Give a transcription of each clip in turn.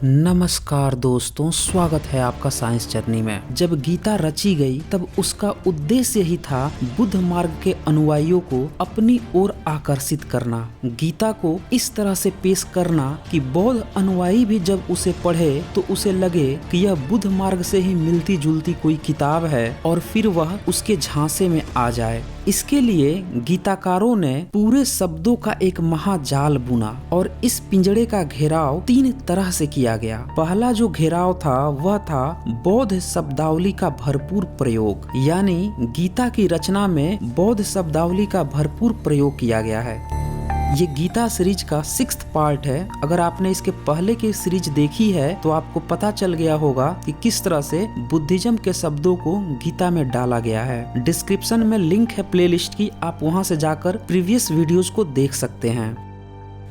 नमस्कार दोस्तों, स्वागत है आपका साइंस जर्नी में। जब गीता रची गई तब उसका उद्देश्य ही था बुद्ध मार्ग के अनुयायियों को अपनी ओर आकर्षित करना, गीता को इस तरह से पेश करना कि बौद्ध अनुयायी भी जब उसे पढ़े तो उसे लगे कि यह बुद्ध मार्ग से ही मिलती जुलती कोई किताब है और फिर वह उसके झांसे में आ जाए। इसके लिए गीताकारों ने पूरे शब्दों का एक महाजाल बुना और इस पिंजड़े का घेराव 3 तरह से किया गया। पहला जो घेराव था वह था बौद्ध शब्दावली का भरपूर प्रयोग, यानी गीता की रचना में बौद्ध शब्दावली का भरपूर प्रयोग किया गया है। ये गीता सीरीज का 6th पार्ट है। अगर आपने इसके पहले की सीरीज देखी है तो आपको पता चल गया होगा कि किस तरह से बुद्धिज्म के शब्दों को गीता में डाला गया है। डिस्क्रिप्शन में लिंक है प्लेलिस्ट की, आप वहां से जाकर प्रीवियस वीडियोस को देख सकते हैं।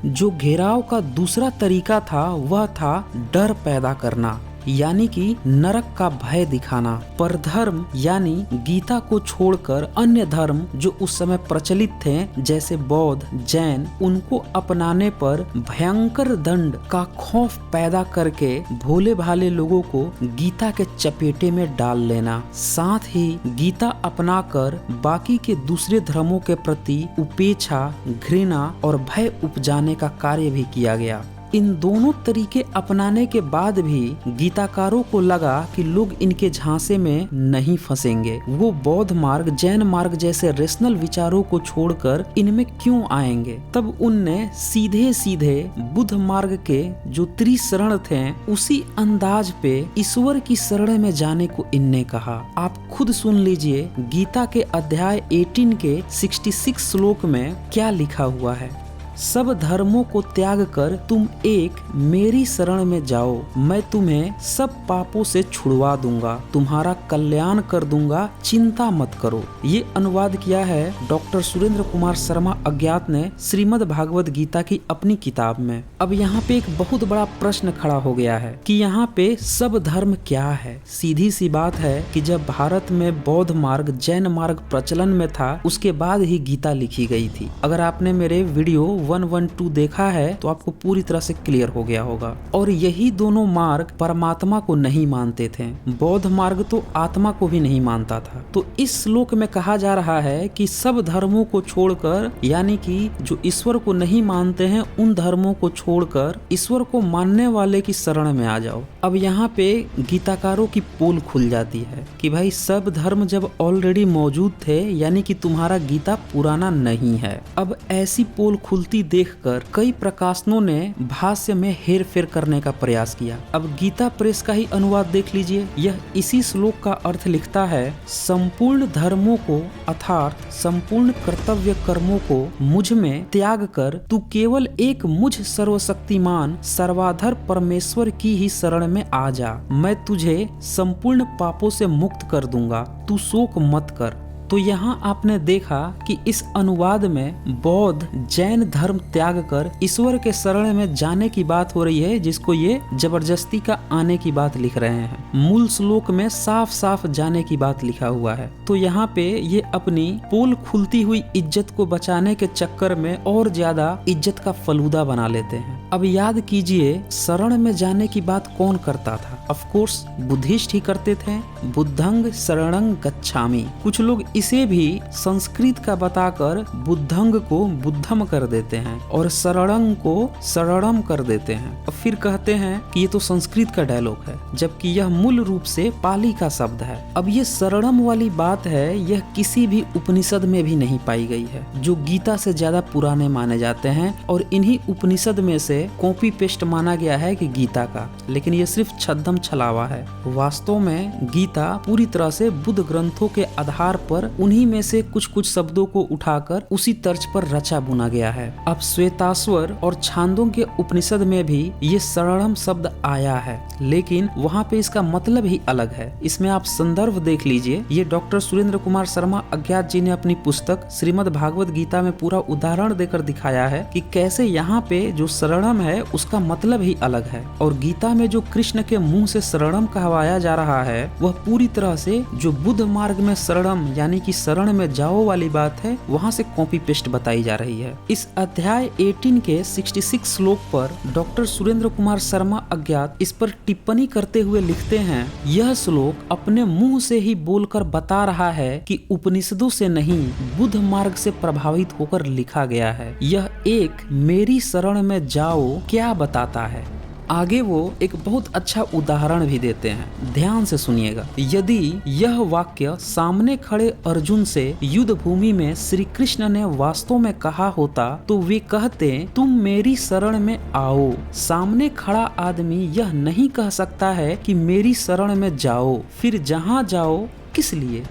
जो घेराव का दूसरा तरीका था वह था डर पैदा करना, यानी कि नरक का भय दिखाना। परधर्म यानी गीता को छोड़कर अन्य धर्म जो उस समय प्रचलित थे जैसे बौद्ध, जैन, उनको अपनाने पर भयंकर दंड का खौफ पैदा करके भोले भाले लोगों को गीता के चपेटे में डाल लेना। साथ ही गीता अपनाकर बाकी के दूसरे धर्मों के प्रति उपेक्षा, घृणा और भय उपजाने का कार्य भी किया गया। इन दोनों तरीके अपनाने के बाद भी गीताकारों को लगा कि लोग इनके झांसे में नहीं फंसेंगे, वो बौद्ध मार्ग, जैन मार्ग जैसे रेशनल विचारों को छोड़कर इनमें क्यों आएंगे। तब उनने सीधे सीधे बुद्ध मार्ग के जो त्रिशरण थे उसी अंदाज पे ईश्वर की शरण में जाने को इनने कहा। आप खुद सुन लीजिए गीता के अध्याय 18 के 66 श्लोक में क्या लिखा हुआ है। सब धर्मों को त्याग कर तुम एक मेरी शरण में जाओ, मैं तुम्हें सब पापों से छुड़वा दूंगा, तुम्हारा कल्याण कर दूंगा, चिंता मत करो। ये अनुवाद किया है डॉक्टर सुरेंद्र कुमार शर्मा अज्ञात ने श्रीमद् भागवत गीता की अपनी किताब में। अब यहाँ पे एक बहुत बड़ा प्रश्न खड़ा हो गया है कि यहाँ पे सब धर्म क्या है। सीधी सी बात है कि जब भारत में बौद्ध मार्ग, जैन मार्ग प्रचलन में था उसके बाद ही गीता लिखी गई थी। अगर आपने मेरे वीडियो 112 देखा है तो आपको पूरी तरह से क्लियर हो गया होगा। और यही दोनों मार्ग परमात्मा को नहीं मानते थे। बौद्ध मार्ग तो आत्मा को भी नहीं मानता था। तो इस श्लोक में कहा जा रहा है कि सब धर्मों को छोड़कर, यानी कि जो ईश्वर को नहीं मानते हैं उन धर्मों को छोड़कर ईश्वर को मानने वाले की शरण में आ जाओ। अब यहाँ पे गीताकारों की पोल खुल जाती है कि भाई सब धर्म जब ऑलरेडी मौजूद थे, यानी कि तुम्हारा गीता पुराना नहीं है। अब ऐसी पोल खुलती देखकर कई प्रकाशनों ने भाष्य में हेर फेर करने का प्रयास किया। अब गीता प्रेस का ही अनुवाद देख लीजिए। यह इसी श्लोक का अर्थ लिखता है, संपूर्ण धर्मों को अर्थात संपूर्ण कर्तव्य कर्मों को मुझ में त्याग कर तू केवल एक मुझ सर्वशक्तिमान सर्वाधर परमेश्वर की ही शरण में आ जा, मैं तुझे संपूर्ण पापों से मुक्त कर दूंगा, तू शोक मत कर। तो यहाँ आपने देखा कि इस अनुवाद में बौद्ध, जैन धर्म त्याग कर ईश्वर के शरण में जाने की बात हो रही है, जिसको ये जबरदस्ती का आने की बात लिख रहे हैं। मूल श्लोक में साफ साफ जाने की बात लिखा हुआ है। तो यहाँ पे ये अपनी पोल खुलती हुई इज्जत को बचाने के चक्कर में और ज्यादा इज्जत का फलूदा बना लेते हैं। अब याद कीजिए शरण में जाने की बात कौन करता था? ऑफ कोर्स बुद्धिस्ट ही करते थे। बुद्धंग शरणं गच्छामि। कुछ लोग इसे भी संस्कृत का बताकर बुद्धंग को बुद्धम कर देते हैं और शरणं को शरणम कर देते हैं और फिर कहते हैं कि ये तो संस्कृत का डायलॉग है, जबकि यह मूल रूप से पाली का शब्द है। अब ये शरणम वाली बात है, यह किसी भी उपनिषद में भी नहीं पाई गई है, जो गीता से ज्यादा पुराने माने जाते हैं। और इन्हीं उपनिषद में से कॉपी पेस्ट माना गया है कि गीता का, लेकिन ये सिर्फ छद्म छलावा है। वास्तव में गीता पूरी तरह से बुद्ध ग्रंथों के आधार पर उन्हीं में से कुछ कुछ शब्दों को उठाकर उसी तर्ज पर रचा बुना गया है। अब श्वेताश्वर और छांदों के उपनिषद में भी ये शरणम शब्द आया है, लेकिन वहाँ पे इसका मतलब ही अलग है। इसमें आप संदर्भ देख लीजिए। ये डॉक्टर सुरेंद्र कुमार शर्मा अज्ञात जी ने अपनी पुस्तक श्रीमद् भागवत गीता में पूरा उदाहरण देकर दिखाया है कि कैसे यहाँ पे जो शरणम है उसका मतलब ही अलग है। और गीता में जो कृष्ण के मुंह से शरणम कहवाया जा रहा है वह पूरी तरह से जो बुद्ध मार्ग में शरणम यानी यानी कि शरण में जाओ वाली बात है, वहाँ से कॉपी पेस्ट बताई जा रही है। इस अध्याय 18 के 66 श्लोक पर डॉक्टर सुरेंद्र कुमार शर्मा अज्ञात इस पर टिप्पणी करते हुए लिखते हैं, यह श्लोक अपने मुंह से ही बोलकर बता रहा है कि उपनिषदों से नहीं, बुद्ध मार्ग से प्रभावित होकर लिखा गया है। यह एक मेरी शरण में जाओ क्या बताता है। आगे वो एक बहुत अच्छा उदाहरण भी देते हैं, ध्यान से सुनिएगा। यदि यह वाक्य सामने खड़े अर्जुन से युद्ध भूमि में श्री कृष्ण ने वास्तव में कहा होता तो वे कहते तुम मेरी शरण में आओ। सामने खड़ा आदमी यह नहीं कह सकता है कि मेरी शरण में जाओ, फिर जहाँ जाओ किस लिए?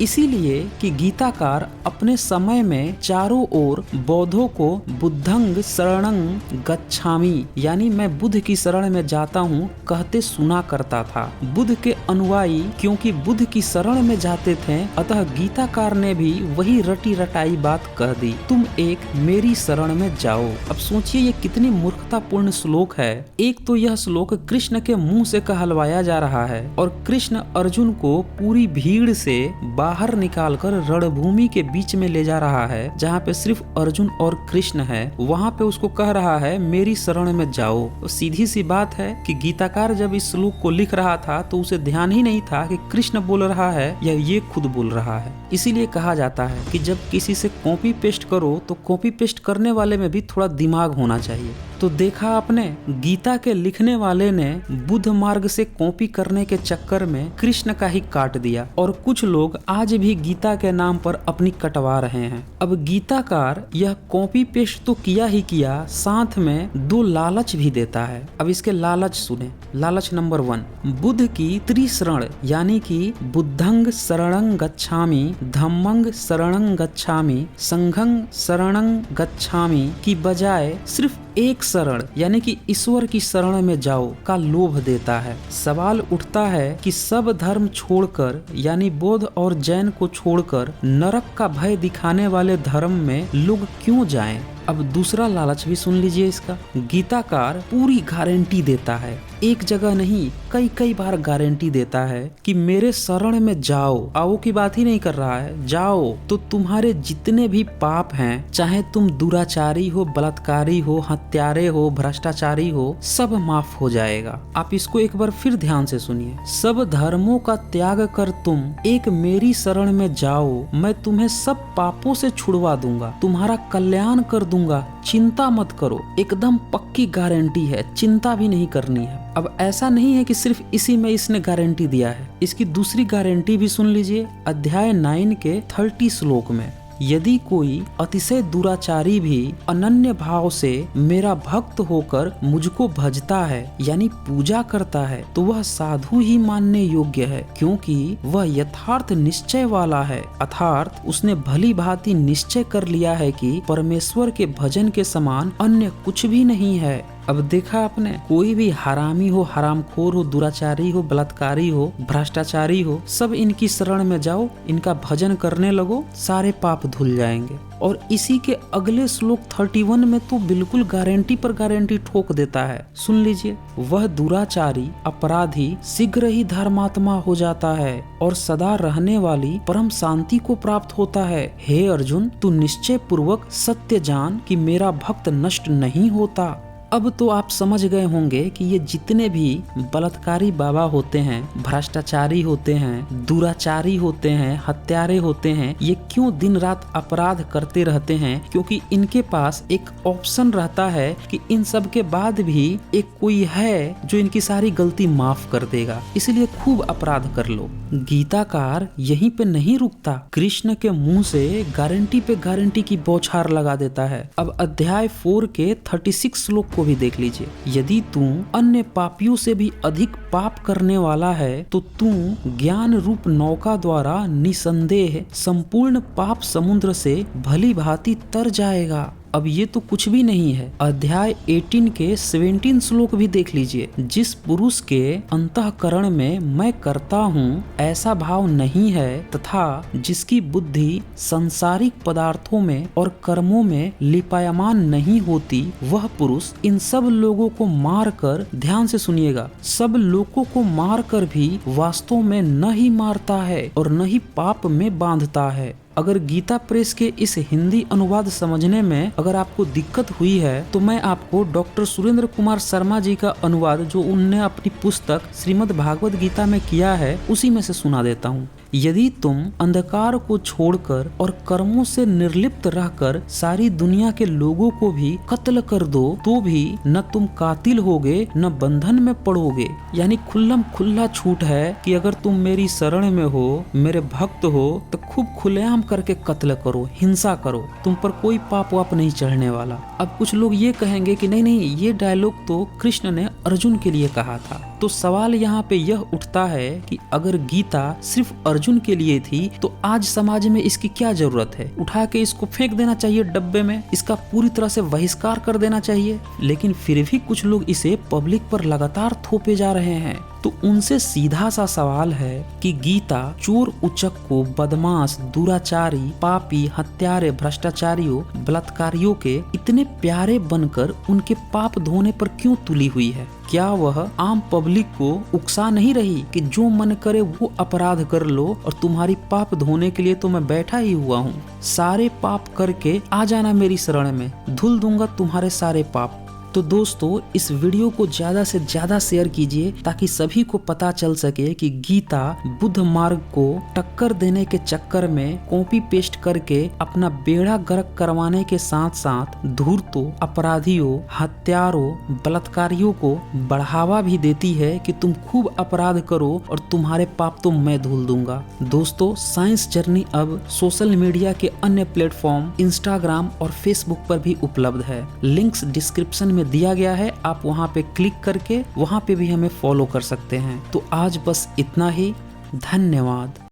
इसीलिए कि गीताकार अपने समय में चारों ओर बौद्धों को बुद्धंग शरणं गच्छामि यानी मैं बुद्ध की शरण में जाता हूँ कहते सुना करता था। बुद्ध के अनुयायी क्योंकि बुद्ध की शरण में जाते थे, अतः गीताकार ने भी वही रटी रटाई बात कह दी, तुम एक मेरी शरण में जाओ। अब सोचिए ये कितनी मूर्खतापूर्ण श्लोक है। एक तो यह श्लोक कृष्ण के मुंह से कहलवाया जा रहा है और कृष्ण अर्जुन को पूरी भीड़ से बाहर निकालकर रणभूमि के बीच में ले जा रहा है, जहाँ पे सिर्फ अर्जुन और कृष्ण है। वहाँ पे उसको कह रहा है मेरी शरण में जाओ। तो सीधी सी बात है कि गीताकार जब इस श्लोक को लिख रहा था तो उसे ध्यान ही नहीं था कि कृष्ण बोल रहा है या ये खुद बोल रहा है। इसीलिए कहा जाता है कि जब किसी से कॉपी पेस्ट करो तो कॉपी पेस्ट करने वाले में भी थोड़ा दिमाग होना चाहिए। तो देखा आपने, गीता के लिखने वाले ने बुद्ध मार्ग से कॉपी करने के चक्कर में कृष्ण का ही काट दिया और कुछ लोग आज भी गीता के नाम पर अपनी कटवा रहे हैं। अब गीताकार यह कॉपी पेस्ट तो किया ही किया, साथ में दो लालच भी देता है। अब इसके लालच सुने। लालच नंबर 1, बुद्ध की त्रिशरण यानी कि बुद्धंग शरणं गच्छामि, धम्मंग शरणं गच्छामि, संघं शरणं गच्छामि की बजाय सिर्फ एक शरण यानी कि ईश्वर की शरण में जाओ का लोभ देता है। सवाल उठता है कि सब धर्म छोड़कर यानी बौद्ध और जैन को छोड़कर नरक का भय दिखाने वाले धर्म में लोग क्यों जाएं? अब दूसरा लालच भी सुन लीजिए इसका। गीताकार पूरी गारंटी देता है, एक जगह नहीं कई बार गारंटी देता है कि मेरे शरण में जाओ। आओ की बात ही नहीं कर रहा है, जाओ तो तुम्हारे जितने भी पाप हैं, चाहे तुम दुराचारी हो, बलात्कारी हो, हत्यारे हो, भ्रष्टाचारी हो, सब माफ हो जाएगा। आप इसको एक बार फिर ध्यान से सुनिए। सब धर्मों का त्याग कर तुम एक मेरी शरण में जाओ, मैं तुम्हें सब पापों से छुड़वा दूंगा, तुम्हारा कल्याण कर दूंगा, चिंता मत करो। एकदम पक्की गारंटी है, चिंता भी नहीं करनी है। अब ऐसा नहीं है कि सिर्फ इसी में इसने गारंटी दिया है, इसकी दूसरी गारंटी भी सुन लीजिए। अध्याय 9 के 30 श्लोक में, यदि कोई अतिशय दुराचारी भी अनन्य भाव से मेरा भक्त होकर मुझको भजता है यानी पूजा करता है तो वह साधु ही मानने योग्य है, क्योंकि वह यथार्थ निश्चय वाला है। अर्थात उसने भली भांति निश्चय कर लिया है कि परमेश्वर के भजन के समान अन्य कुछ भी नहीं है। अब देखा आपने, कोई भी हरामी हो, हरामखोर हो, दुराचारी हो, बलात्कारी हो, भ्रष्टाचारी हो, सब इनकी शरण में जाओ, इनका भजन करने लगो, सारे पाप धुल जाएंगे। और इसी के अगले श्लोक 31 में तो बिल्कुल गारंटी पर गारंटी ठोक देता है। सुन लीजिए, वह दुराचारी अपराधी शीघ्र ही धर्मात्मा हो जाता है और सदा रहने वाली परम शांति को प्राप्त होता है। हे अर्जुन, तू निश्चय पूर्वक सत्य जान कि मेरा भक्त नष्ट नहीं होता। अब तो आप समझ गए होंगे कि ये जितने भी बलात्कारी बाबा होते हैं, भ्रष्टाचारी होते हैं, दुराचारी होते हैं, हत्यारे होते हैं, ये क्यों दिन रात अपराध करते रहते हैं? क्योंकि इनके पास एक ऑप्शन रहता है कि इन सब के बाद भी एक कोई है जो इनकी सारी गलती माफ कर देगा, इसलिए खूब अपराध कर लो। गीताकार यहीं पे नहीं रुकता, कृष्ण के मुंह से गारंटी पे गारंटी की बौछार लगा देता है। अब अध्याय 4 के 36 श्लोक को भी देख लीजिए। यदि तू अन्य पापियों से भी अधिक पाप करने वाला है तो तू ज्ञान रूप नौका द्वारा निसंदेह संपूर्ण पाप समुद्र से भली भांति तर जाएगा। अब ये तो कुछ भी नहीं है। अध्याय 18 के 17 श्लोक भी देख लीजिए। जिस पुरुष के अंतःकरण में मैं करता हूँ ऐसा भाव नहीं है तथा जिसकी बुद्धि सांसारिक पदार्थों में और कर्मों में लिपायमान नहीं होती, वह पुरुष इन सब लोगों को मारकर, ध्यान से सुनिएगा, सब लोगों को मारकर भी वास्तव में न ही मारता है और न ही पाप में बांधता है। अगर गीता प्रेस के इस हिंदी अनुवाद समझने में अगर आपको दिक्कत हुई है तो मैं आपको डॉक्टर सुरेंद्र कुमार शर्मा जी का अनुवाद जो उनने अपनी पुस्तक श्रीमद् भागवत गीता में किया है उसी में से सुना देता हूँ। यदि तुम अंधकार को छोड़कर और कर्मों से निर्लिप्त रहकर सारी दुनिया के लोगों को भी कत्ल कर दो तो भी न तुम कातिल होगे न बंधन में पड़ोगे। यानी खुल्लम खुल्ला छूट है कि अगर तुम मेरी शरण में हो, मेरे भक्त हो, तो खूब खुलेआम करके कत्ल करो, हिंसा करो, तुम पर कोई पाप वाप नहीं चढ़ने वाला। अब कुछ लोग ये कहेंगे कि नहीं नहीं, ये डायलॉग तो कृष्ण ने अर्जुन के लिए कहा था। तो सवाल यहाँ पे यह उठता है कि अगर गीता सिर्फ अर्जुन के लिए थी तो आज समाज में इसकी क्या जरूरत है? उठा के इसको फेंक देना चाहिए डब्बे में, इसका पूरी तरह से बहिष्कार कर देना चाहिए। लेकिन फिर भी कुछ लोग इसे पब्लिक पर लगातार थोपे जा रहे हैं। तो उनसे सीधा सा सवाल है कि गीता चोर उचक्कों, बदमाश, दुराचारी, पापी, हत्यारे, भ्रष्टाचारियों, बलात्कारियों के इतने प्यारे बनकर उनके पाप धोने पर क्यों तुली हुई है? क्या वह आम पब्लिक को उकसा नहीं रही कि जो मन करे वो अपराध कर लो और तुम्हारी पाप धोने के लिए तो मैं बैठा ही हुआ हूँ, सारे पाप करके आ जाना मेरी शरण में, धुल दूंगा तुम्हारे सारे पाप। तो दोस्तों इस वीडियो को ज्यादा से ज्यादा शेयर कीजिए ताकि सभी को पता चल सके कि गीता बुद्ध मार्ग को टक्कर देने के चक्कर में कॉपी पेस्ट करके अपना बेड़ा गर्क करवाने के साथ साथ धूर्तों, अपराधियों, हत्यारों, बलात्कारियों को बढ़ावा भी देती है कि तुम खूब अपराध करो और तुम्हारे पाप तो मैं धुल दूंगा। दोस्तों साइंस जर्नी अब सोशल मीडिया के अन्य प्लेटफॉर्म इंस्टाग्राम और फेसबुक पर भी उपलब्ध है। लिंक्स डिस्क्रिप्शन में दिया गया है, आप वहां पे क्लिक करके वहां पे भी हमें फॉलो कर सकते हैं। तो आज बस इतना ही, धन्यवाद।